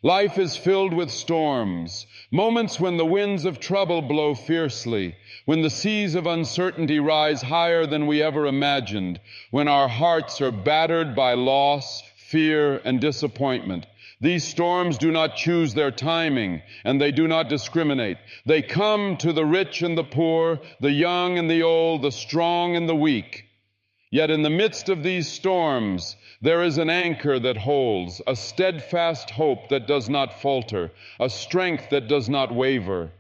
Life is filled with storms, moments when the winds of trouble blow fiercely, when the seas of uncertainty rise higher than we ever imagined, when our hearts are battered by loss, fear, and disappointment. These storms do not choose their timing, and they do not discriminate. They come to the rich and the poor, the young and the old, the strong and the weak. Yet in the midst of these storms, there is an anchor that holds, a steadfast hope that does not falter, a strength that does not waver.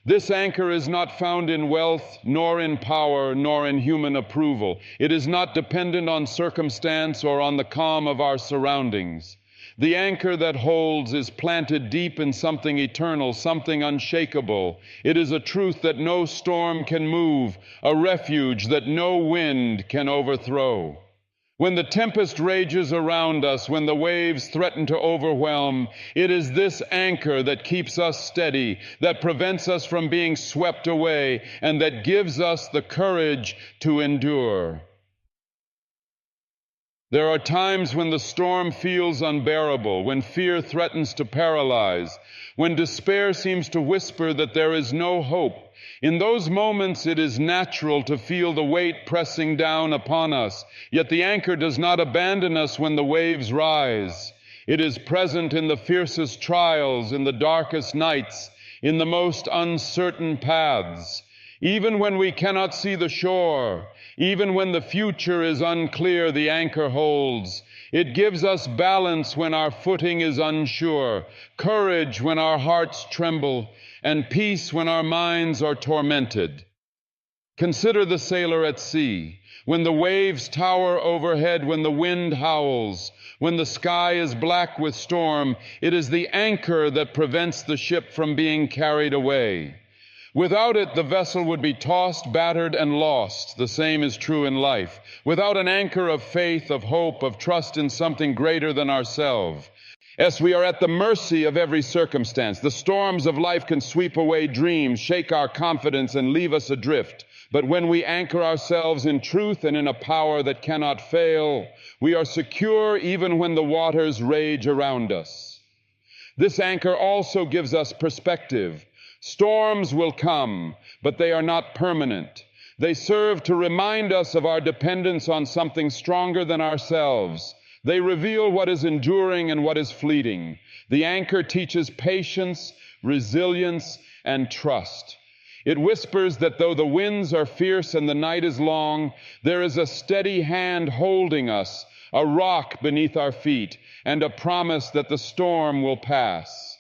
This anchor is not found in wealth, nor in power, nor in human approval. It is not dependent on circumstance or on the calm of our surroundings. The anchor that holds is planted deep in something eternal, something unshakable. It is a truth that no storm can move, a refuge that no wind can overthrow. When the tempest rages around us, when the waves threaten to overwhelm, it is this anchor that keeps us steady, that prevents us from being swept away, and that gives us the courage to endure. There are times when the storm feels unbearable, when fear threatens to paralyze, when despair seems to whisper that there is no hope. In those moments, it is natural to feel the weight pressing down upon us, yet the anchor does not abandon us when the waves rise. It is present in the fiercest trials, in the darkest nights, in the most uncertain paths. Even when we cannot see the shore, even when the future is unclear, the anchor holds. It gives us balance when our footing is unsure, courage when our hearts tremble, and peace when our minds are tormented. Consider the sailor at sea. When the waves tower overhead, when the wind howls, when the sky is black with storm, it is the anchor that prevents the ship from being carried away. Without it, the vessel would be tossed, battered, and lost. The same is true in life. Without an anchor of faith, of hope, of trust in something greater than ourselves. Yes, we are at the mercy of every circumstance. The storms of life can sweep away dreams, shake our confidence, and leave us adrift. But when we anchor ourselves in truth and in a power that cannot fail, we are secure even when the waters rage around us. This anchor also gives us perspective. Storms will come, but they are not permanent. They serve to remind us of our dependence on something stronger than ourselves. They reveal what is enduring and what is fleeting. The anchor teaches patience, resilience, and trust. It whispers that though the winds are fierce and the night is long, there is a steady hand holding us, a rock beneath our feet, and a promise that the storm will pass.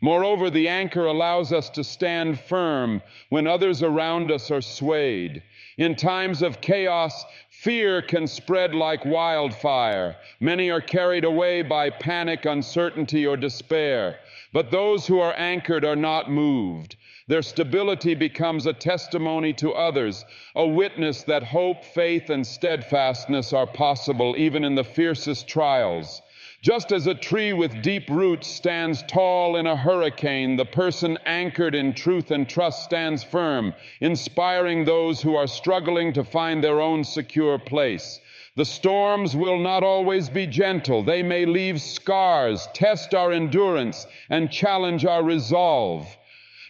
Moreover, the anchor allows us to stand firm when others around us are swayed. In times of chaos, fear can spread like wildfire. Many are carried away by panic, uncertainty, or despair. But those who are anchored are not moved. Their stability becomes a testimony to others, a witness that hope, faith, and steadfastness are possible even in the fiercest trials. Just as a tree with deep roots stands tall in a hurricane, the person anchored in truth and trust stands firm, inspiring those who are struggling to find their own secure place. The storms will not always be gentle. They may leave scars, test our endurance, and challenge our resolve.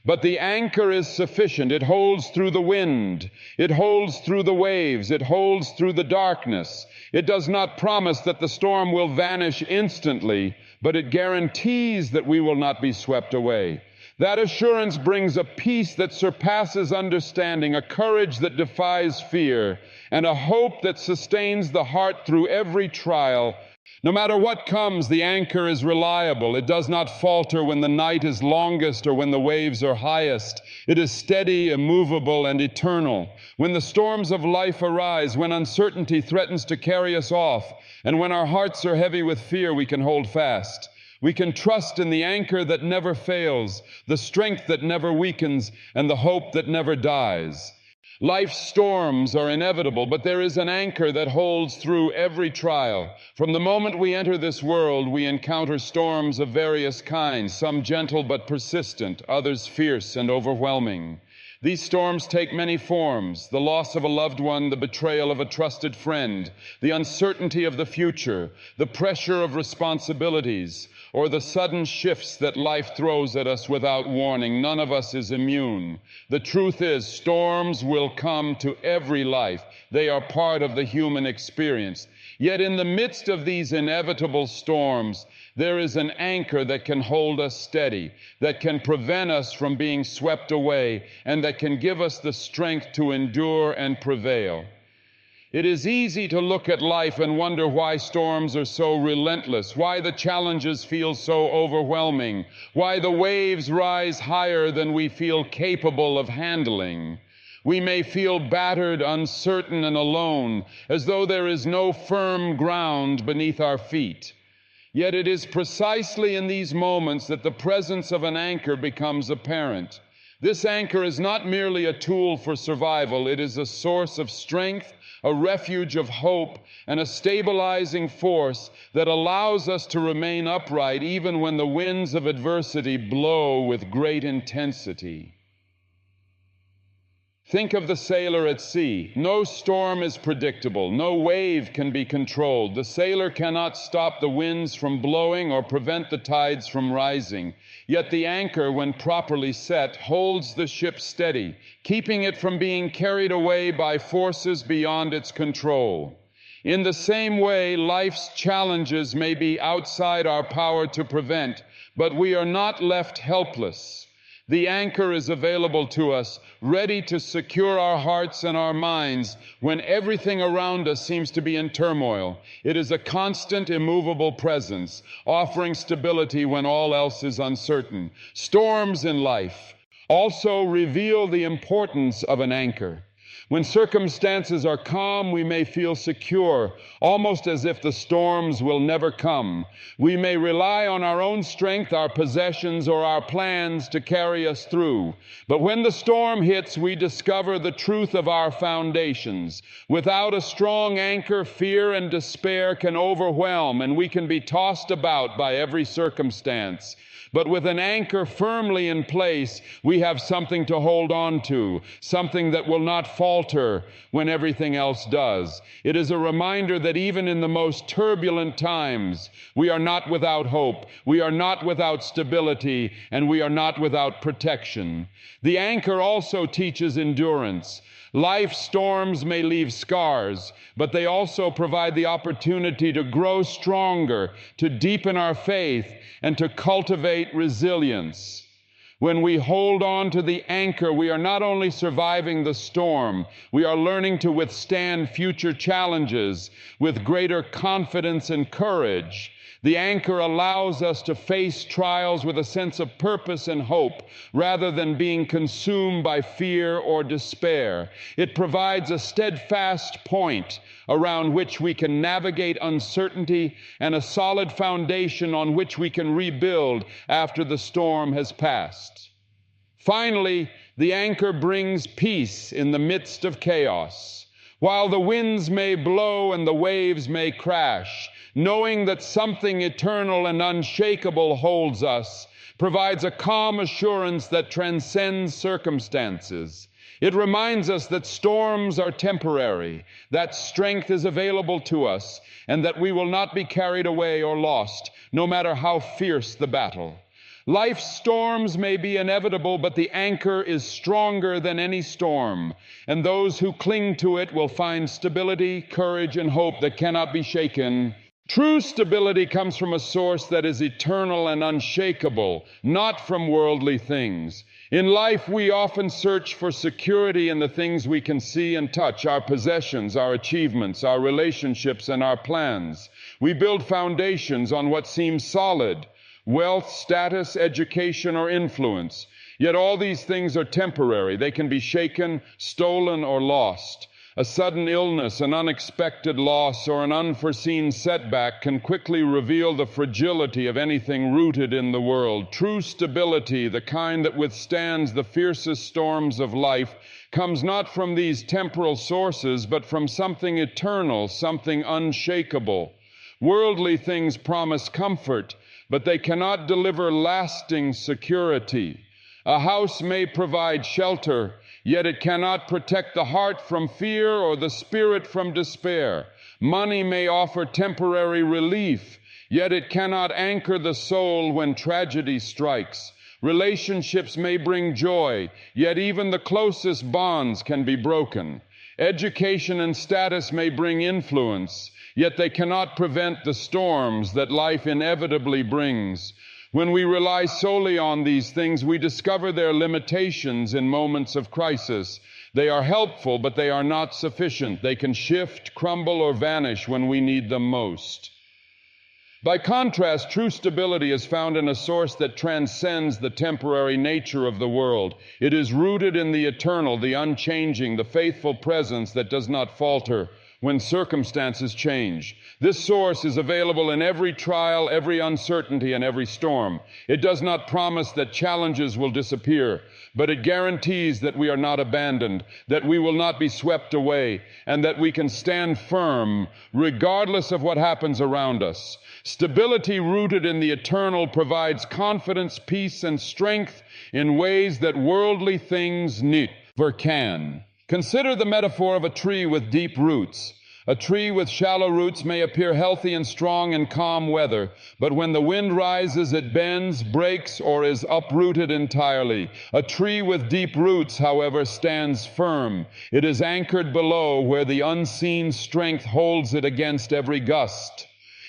But the anchor is sufficient. It holds through the wind. It holds through the waves. It holds through the darkness. It does not promise that the storm will vanish instantly, but it guarantees that we will not be swept away. That assurance brings a peace that surpasses understanding, a courage that defies fear, and a hope that sustains the heart through every trial. No matter what comes, the anchor is reliable. It does not falter when the night is longest or when the waves are highest. It is steady, immovable, and eternal. When the storms of life arise, when uncertainty threatens to carry us off, and when our hearts are heavy with fear, we can hold fast. We can trust in the anchor that never fails, the strength that never weakens, and the hope that never dies. Life's storms are inevitable, but there is an anchor that holds through every trial. From the moment we enter this world, we encounter storms of various kinds, some gentle but persistent, others fierce and overwhelming. These storms take many forms: the loss of a loved one, the betrayal of a trusted friend, the uncertainty of the future, the pressure of responsibilities. or the sudden shifts that life throws at us without warning. None of us is immune. The truth is, storms will come to every life. They are part of the human experience. Yet in the midst of these inevitable storms, there is an anchor that can hold us steady, that can prevent us from being swept away, and that can give us the strength to endure and prevail. It is easy to look at life and wonder why storms are so relentless, why the challenges feel so overwhelming, why the waves rise higher than we feel capable of handling. We may feel battered, uncertain, and alone, as though there is no firm ground beneath our feet. Yet it is precisely in these moments that the presence of an anchor becomes apparent. This anchor is not merely a tool for survival, it is a source of strength, a refuge of hope, and a stabilizing force that allows us to remain upright even when the winds of adversity blow with great intensity. Think of the sailor at sea. No storm is predictable. No wave can be controlled. The sailor cannot stop the winds from blowing or prevent the tides from rising. Yet the anchor, when properly set, holds the ship steady, keeping it from being carried away by forces beyond its control. In the same way, life's challenges may be outside our power to prevent, but we are not left helpless. The anchor is available to us, ready to secure our hearts and our minds when everything around us seems to be in turmoil. It is a constant, immovable presence, offering stability when all else is uncertain. Storms in life also reveal the importance of an anchor. When circumstances are calm, we may feel secure, almost as if the storms will never come. We may rely on our own strength, our possessions, or our plans to carry us through. But when the storm hits, we discover the truth of our foundations. Without a strong anchor, fear and despair can overwhelm, and we can be tossed about by every circumstance. But with an anchor firmly in place, we have something to hold on to, something that will not falter when everything else does. It is a reminder that even in the most turbulent times, we are not without hope, we are not without stability, and we are not without protection. The anchor also teaches endurance. Life's storms may leave scars, but they also provide the opportunity to grow stronger, to deepen our faith, and to cultivate resilience. When we hold on to the anchor, we are not only surviving the storm, we are learning to withstand future challenges with greater confidence and courage. The anchor allows us to face trials with a sense of purpose and hope, rather than being consumed by fear or despair. It provides a steadfast point around which we can navigate uncertainty and a solid foundation on which we can rebuild after the storm has passed. Finally, the anchor brings peace in the midst of chaos. While the winds may blow and the waves may crash, knowing that something eternal and unshakable holds us provides a calm assurance that transcends circumstances. It reminds us that storms are temporary, that strength is available to us, and that we will not be carried away or lost, no matter how fierce the battle. Life's storms may be inevitable, but the anchor is stronger than any storm, and those who cling to it will find stability, courage, and hope that cannot be shaken. True stability comes from a source that is eternal and unshakable, not from worldly things. In life, we often search for security in the things we can see and touch, our possessions, our achievements, our relationships, and our plans. We build foundations on what seems solid: wealth, status, education, or influence. Yet all these things are temporary. They can be shaken, stolen, or lost. A sudden illness, an unexpected loss, or an unforeseen setback can quickly reveal the fragility of anything rooted in the world. True stability, the kind that withstands the fiercest storms of life, comes not from these temporal sources, but from something eternal, something unshakable. Worldly things promise comfort, but they cannot deliver lasting security. A house may provide shelter, yet it cannot protect the heart from fear or the spirit from despair. Money may offer temporary relief, yet it cannot anchor the soul when tragedy strikes. Relationships may bring joy, yet even the closest bonds can be broken. Education and status may bring influence, yet they cannot prevent the storms that life inevitably brings. When we rely solely on these things, we discover their limitations in moments of crisis. They are helpful, but they are not sufficient. They can shift, crumble, or vanish when we need them most. By contrast, true stability is found in a source that transcends the temporary nature of the world. It is rooted in the eternal, the unchanging, the faithful presence that does not falter when circumstances change. This source is available in every trial, every uncertainty, and every storm. It does not promise that challenges will disappear, but it guarantees that we are not abandoned, that we will not be swept away, and that we can stand firm regardless of what happens around us. Stability rooted in the eternal provides confidence, peace, and strength in ways that worldly things never can. Consider the metaphor of a tree with deep roots. A tree with shallow roots may appear healthy and strong in calm weather, but when the wind rises, it bends, breaks, or is uprooted entirely. A tree with deep roots, however, stands firm. It is anchored below, where the unseen strength holds it against every gust.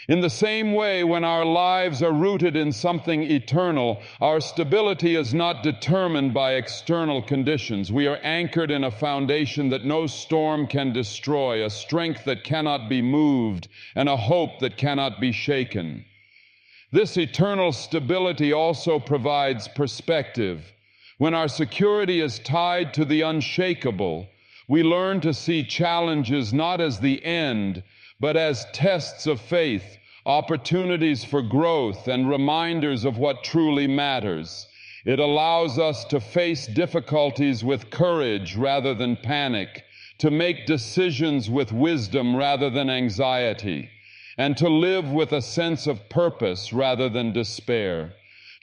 In the same way, when our lives are rooted in something eternal, our stability is not determined by external conditions. We are anchored in a foundation that no storm can destroy, a strength that cannot be moved, and a hope that cannot be shaken. This eternal stability also provides perspective. When our security is tied to the unshakable, we learn to see challenges not as the end, but as tests of faith, opportunities for growth, and reminders of what truly matters. It allows us to face difficulties with courage rather than panic, to make decisions with wisdom rather than anxiety, and to live with a sense of purpose rather than despair.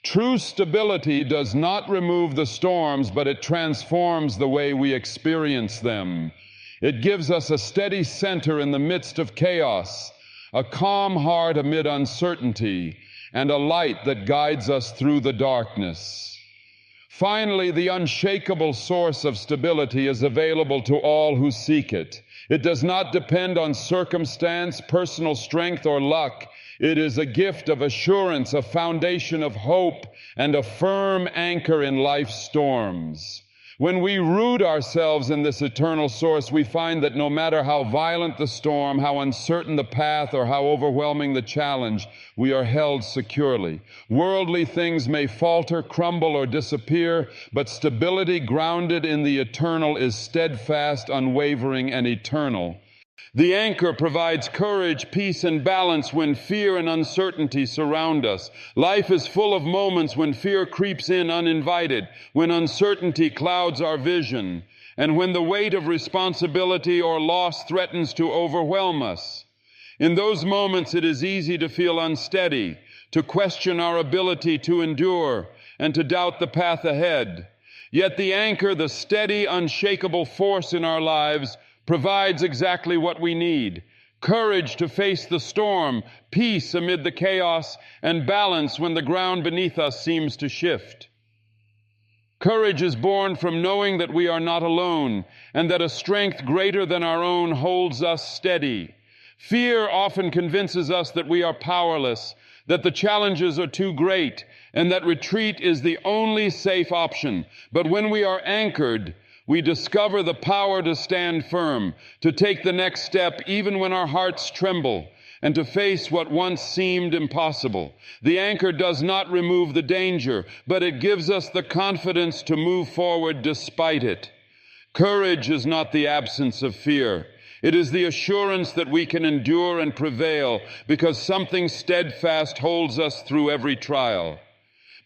True stability does not remove the storms, but it transforms the way we experience them. It gives us a steady center in the midst of chaos, a calm heart amid uncertainty, and a light that guides us through the darkness. Finally, the unshakable source of stability is available to all who seek it. It does not depend on circumstance, personal strength, or luck. It is a gift of assurance, a foundation of hope, and a firm anchor in life's storms. When we root ourselves in this eternal source, we find that no matter how violent the storm, how uncertain the path, or how overwhelming the challenge, we are held securely. Worldly things may falter, crumble, or disappear, but stability grounded in the eternal is steadfast, unwavering, and eternal. The anchor provides courage, peace, and balance when fear and uncertainty surround us. Life is full of moments when fear creeps in uninvited, when uncertainty clouds our vision, and when the weight of responsibility or loss threatens to overwhelm us. In those moments, it is easy to feel unsteady, to question our ability to endure, and to doubt the path ahead. Yet the anchor, the steady, unshakable force in our lives, provides exactly what we need: courage to face the storm, peace amid the chaos, and balance when the ground beneath us seems to shift. Courage is born from knowing that we are not alone, and that a strength greater than our own holds us steady. Fear often convinces us that we are powerless, that the challenges are too great, and that retreat is the only safe option. But when we are anchored, we discover the power to stand firm, to take the next step even when our hearts tremble, and to face what once seemed impossible. The anchor does not remove the danger, but it gives us the confidence to move forward despite it. Courage is not the absence of fear. It is the assurance that we can endure and prevail because something steadfast holds us through every trial.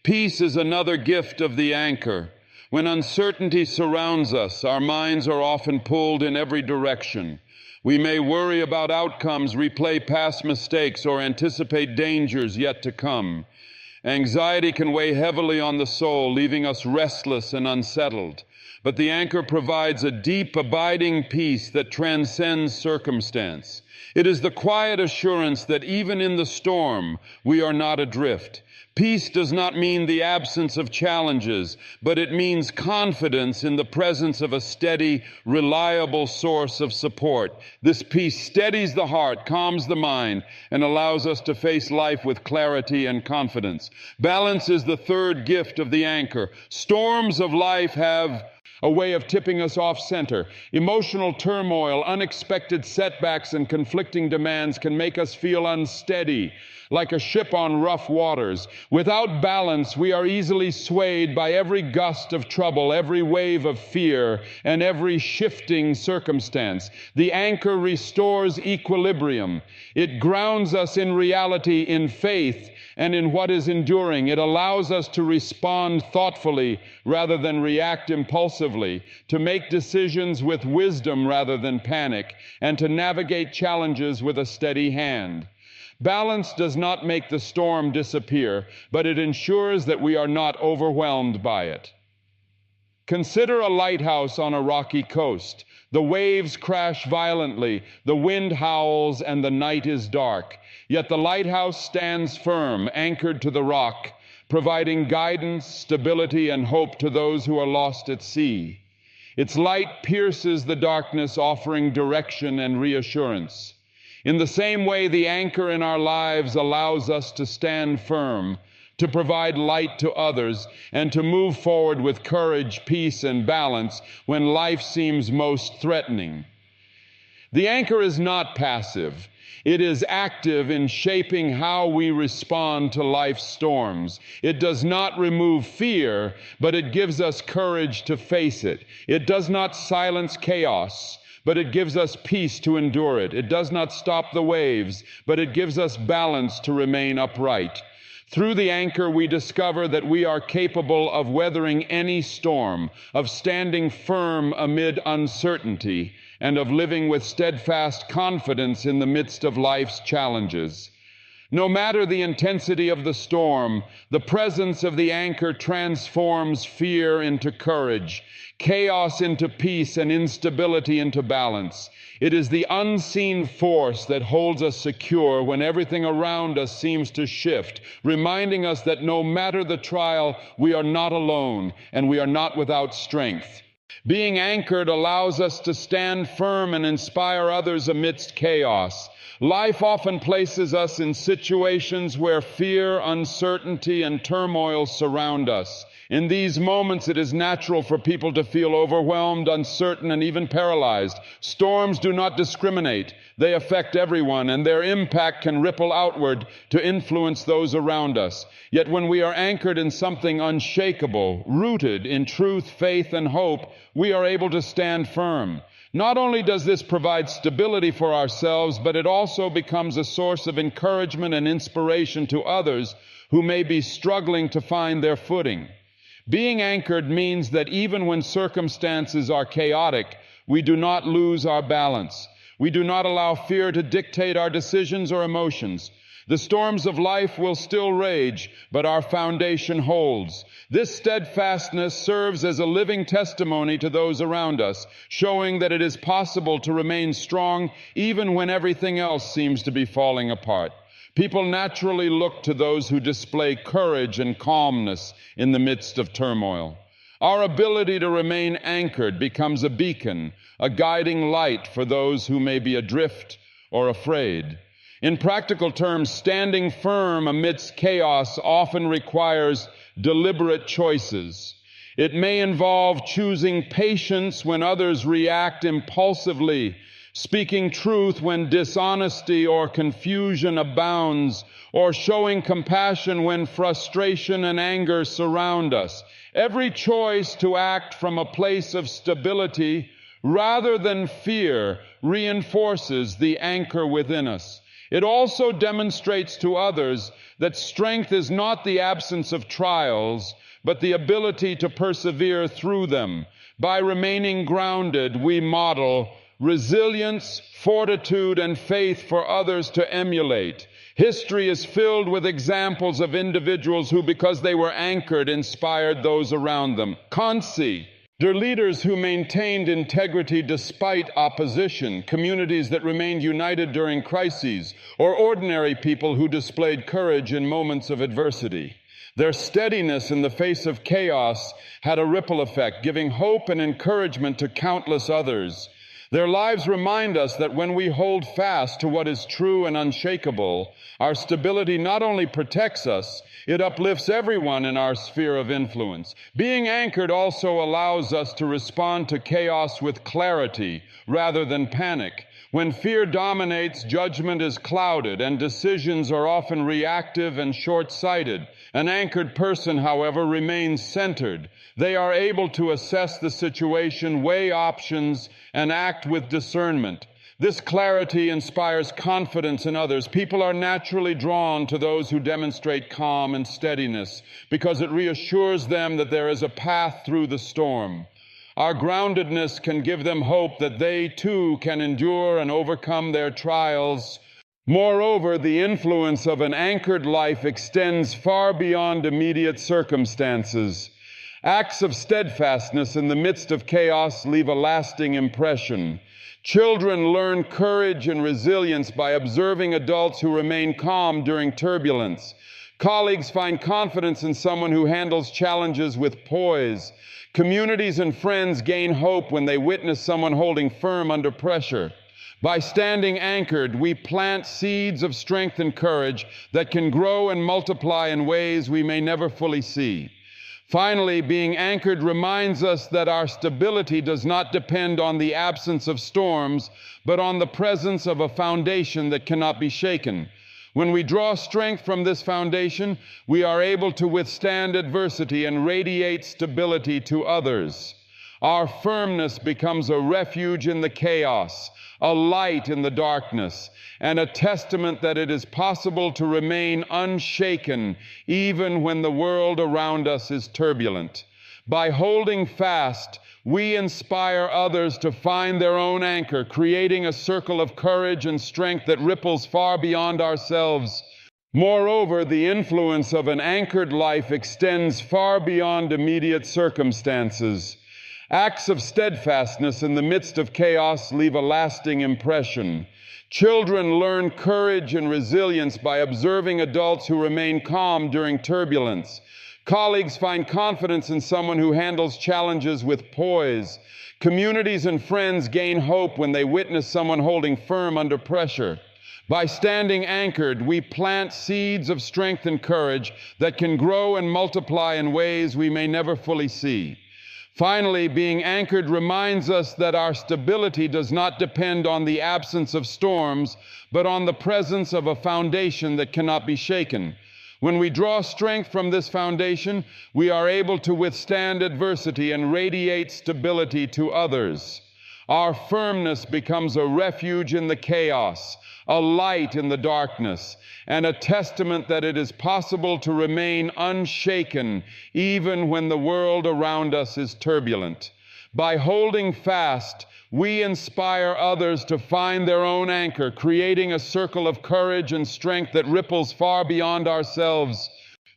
Peace is another gift of the anchor. When uncertainty surrounds us, our minds are often pulled in every direction. We may worry about outcomes, replay past mistakes, or anticipate dangers yet to come. Anxiety can weigh heavily on the soul, leaving us restless and unsettled. But the anchor provides a deep, abiding peace that transcends circumstance. It is the quiet assurance that even in the storm, we are not adrift. Peace does not mean the absence of challenges, but it means confidence in the presence of a steady, reliable source of support. This peace steadies the heart, calms the mind, and allows us to face life with clarity and confidence. Balance is the third gift of the anchor. Storms of life have a way of tipping us off center. Emotional turmoil, unexpected setbacks, and conflicting demands can make us feel unsteady, like a ship on rough waters. Without balance, we are easily swayed by every gust of trouble, every wave of fear, and every shifting circumstance. The anchor restores equilibrium. It grounds us in reality, in faith, and in what is enduring. It allows us to respond thoughtfully rather than react impulsively, to make decisions with wisdom rather than panic, and to navigate challenges with a steady hand. Balance does not make the storm disappear, but it ensures that we are not overwhelmed by it. Consider a lighthouse on a rocky coast. The waves crash violently, the wind howls, and the night is dark. Yet the lighthouse stands firm, anchored to the rock, providing guidance, stability, and hope to those who are lost at sea. Its light pierces the darkness, offering direction and reassurance. In the same way, the anchor in our lives allows us to stand firm, to provide light to others, and to move forward with courage, peace, and balance when life seems most threatening. The anchor is not passive. It is active in shaping how we respond to life's storms. It does not remove fear, but it gives us courage to face it. It does not silence chaos, but it gives us peace to endure it. It does not stop the waves, but it gives us balance to remain upright. Through the anchor, we discover that we are capable of weathering any storm, of standing firm amid uncertainty, and of living with steadfast confidence in the midst of life's challenges. No matter the intensity of the storm, the presence of the anchor transforms fear into courage, chaos into peace, and instability into balance. It is the unseen force that holds us secure when everything around us seems to shift, reminding us that no matter the trial, we are not alone and we are not without strength. Being anchored allows us to stand firm and inspire others amidst chaos. Life often places us in situations where fear, uncertainty, and turmoil surround us. In these moments, it is natural for people to feel overwhelmed, uncertain, and even paralyzed. Storms do not discriminate. They affect everyone, and their impact can ripple outward to influence those around us. Yet when we are anchored in something unshakable, rooted in truth, faith, and hope, we are able to stand firm. Not only does this provide stability for ourselves, but it also becomes a source of encouragement and inspiration to others who may be struggling to find their footing. Being anchored means that even when circumstances are chaotic, we do not lose our balance. We do not allow fear to dictate our decisions or emotions. The storms of life will still rage, but our foundation holds. This steadfastness serves as a living testimony to those around us, showing that it is possible to remain strong even when everything else seems to be falling apart. People naturally look to those who display courage and calmness in the midst of turmoil. Our ability to remain anchored becomes a beacon, a guiding light for those who may be adrift or afraid. In practical terms, standing firm amidst chaos often requires deliberate choices. It may involve choosing patience when others react impulsively, speaking truth when dishonesty or confusion abounds, or showing compassion when frustration and anger surround us. Every choice to act from a place of stability rather than fear reinforces the anchor within us. It also demonstrates to others that strength is not the absence of trials, but the ability to persevere through them. By remaining grounded, we model resilience, fortitude, and faith for others to emulate. History is filled with examples of individuals who, because they were anchored, inspired those around them. Kansi. They're leaders who maintained integrity despite opposition, communities that remained united during crises, or ordinary people who displayed courage in moments of adversity. Their steadiness in the face of chaos had a ripple effect, giving hope and encouragement to countless others. Their lives remind us that when we hold fast to what is true and unshakable, our stability not only protects us, it uplifts everyone in our sphere of influence. Being anchored also allows us to respond to chaos with clarity rather than panic. When fear dominates, judgment is clouded, and decisions are often reactive and short-sighted. An anchored person, however, remains centered. They are able to assess the situation, weigh options, and act with discernment. This clarity inspires confidence in others. People are naturally drawn to those who demonstrate calm and steadiness because it reassures them that there is a path through the storm. Our groundedness can give them hope that they too can endure and overcome their trials. Moreover, the influence of an anchored life extends far beyond immediate circumstances. Acts of steadfastness in the midst of chaos leave a lasting impression. Children learn courage and resilience by observing adults who remain calm during turbulence. Colleagues find confidence in someone who handles challenges with poise. Communities and friends gain hope when they witness someone holding firm under pressure. By standing anchored, we plant seeds of strength and courage that can grow and multiply in ways we may never fully see. Finally, being anchored reminds us that our stability does not depend on the absence of storms, but on the presence of a foundation that cannot be shaken. When we draw strength from this foundation, we are able to withstand adversity and radiate stability to others. Our firmness becomes a refuge in the chaos, a light in the darkness, and a testament that it is possible to remain unshaken even when the world around us is turbulent. By holding fast, we inspire others to find their own anchor, creating a circle of courage and strength that ripples far beyond ourselves. Moreover, the influence of an anchored life extends far beyond immediate circumstances. Acts of steadfastness in the midst of chaos leave a lasting impression. Children learn courage and resilience by observing adults who remain calm during turbulence. Colleagues find confidence in someone who handles challenges with poise. Communities and friends gain hope when they witness someone holding firm under pressure. By standing anchored, we plant seeds of strength and courage that can grow and multiply in ways we may never fully see. Finally, being anchored reminds us that our stability does not depend on the absence of storms, but on the presence of a foundation that cannot be shaken. When we draw strength from this foundation, we are able to withstand adversity and radiate stability to others. Our firmness becomes a refuge in the chaos, a light in the darkness, and a testament that it is possible to remain unshaken even when the world around us is turbulent. By holding fast, we inspire others to find their own anchor, creating a circle of courage and strength that ripples far beyond ourselves.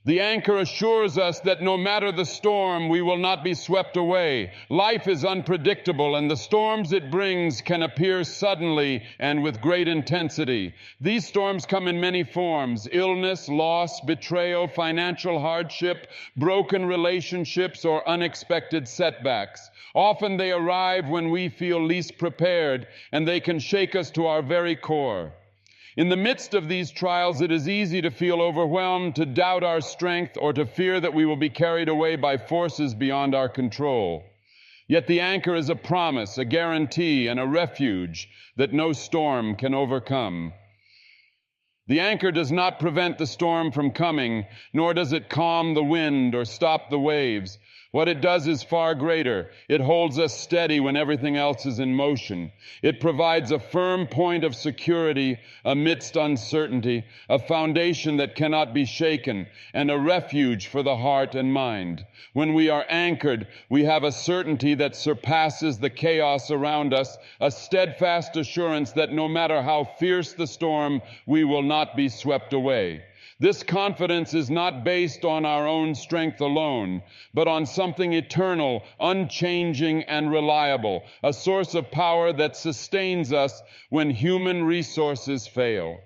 The anchor assures us that no matter the storm, we will not be swept away. Life is unpredictable, and the storms it brings can appear suddenly and with great intensity. These storms come in many forms: illness, loss, betrayal, financial hardship, broken relationships, or unexpected setbacks. Often they arrive when we feel least prepared, and they can shake us to our very core. In the midst of these trials, it is easy to feel overwhelmed, to doubt our strength, or to fear that we will be carried away by forces beyond our control. Yet the anchor is a promise, a guarantee, and a refuge that no storm can overcome. The anchor does not prevent the storm from coming, nor does it calm the wind or stop the waves. What it does is far greater. It holds us steady when everything else is in motion. It provides a firm point of security amidst uncertainty, a foundation that cannot be shaken, and a refuge for the heart and mind. When we are anchored, we have a certainty that surpasses the chaos around us, a steadfast assurance that no matter how fierce the storm, we will not be swept away. This confidence is not based on our own strength alone, but on something eternal, unchanging, and reliable, a source of power that sustains us when human resources fail.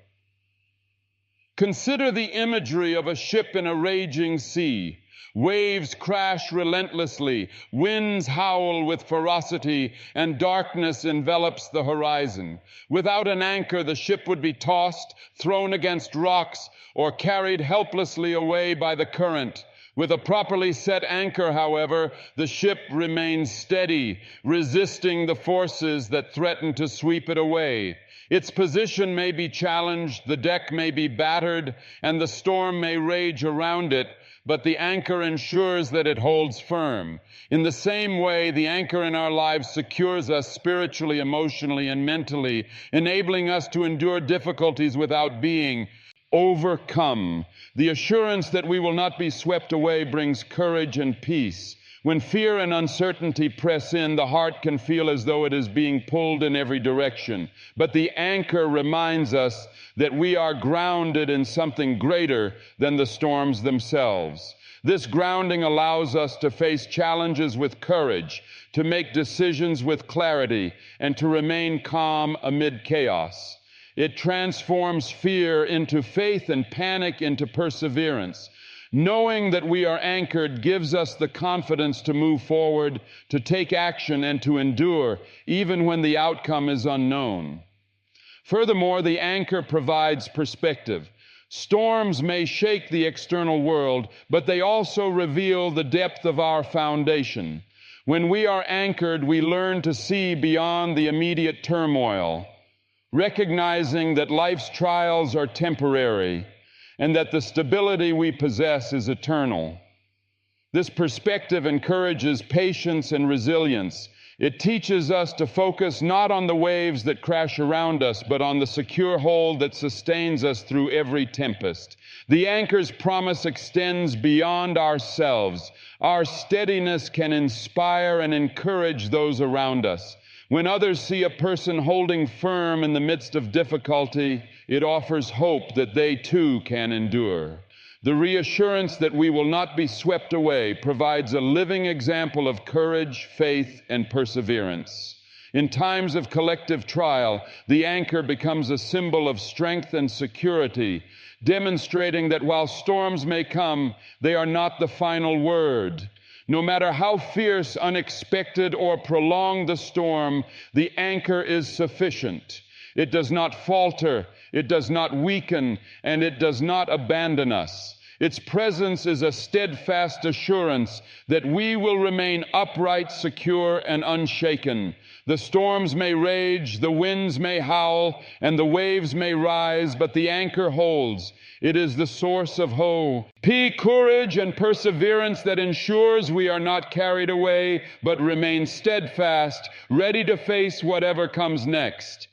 Consider the imagery of a ship in a raging sea. Waves crash relentlessly, winds howl with ferocity, and darkness envelops the horizon. Without an anchor, the ship would be tossed, thrown against rocks, or carried helplessly away by the current. With a properly set anchor, however, the ship remains steady, resisting the forces that threaten to sweep it away. Its position may be challenged, the deck may be battered, and the storm may rage around it, but the anchor ensures that it holds firm. In the same way, the anchor in our lives secures us spiritually, emotionally, and mentally, enabling us to endure difficulties without being overcome. The assurance that we will not be swept away brings courage and peace. When fear and uncertainty press in, the heart can feel as though it is being pulled in every direction. But the anchor reminds us that we are grounded in something greater than the storms themselves. This grounding allows us to face challenges with courage, to make decisions with clarity, and to remain calm amid chaos. It transforms fear into faith and panic into perseverance. Knowing that we are anchored gives us the confidence to move forward, to take action, and to endure, even when the outcome is unknown. Furthermore, the anchor provides perspective. Storms may shake the external world, but they also reveal the depth of our foundation. When we are anchored, we learn to see beyond the immediate turmoil, recognizing that life's trials are temporary, and that the stability we possess is eternal. This perspective encourages patience and resilience. It teaches us to focus not on the waves that crash around us, but on the secure hold that sustains us through every tempest. The anchor's promise extends beyond ourselves. Our steadiness can inspire and encourage those around us. When others see a person holding firm in the midst of difficulty, it offers hope that they too can endure. The reassurance that we will not be swept away provides a living example of courage, faith, and perseverance. In times of collective trial, the anchor becomes a symbol of strength and security, demonstrating that while storms may come, they are not the final word. No matter how fierce, unexpected, or prolonged the storm, the anchor is sufficient. It does not falter, it does not weaken, and it does not abandon us. Its presence is a steadfast assurance that we will remain upright, secure, and unshaken. The storms may rage, the winds may howl, and the waves may rise, but the anchor holds. It is the source of hope, courage, and perseverance that ensures we are not carried away, but remain steadfast, ready to face whatever comes next.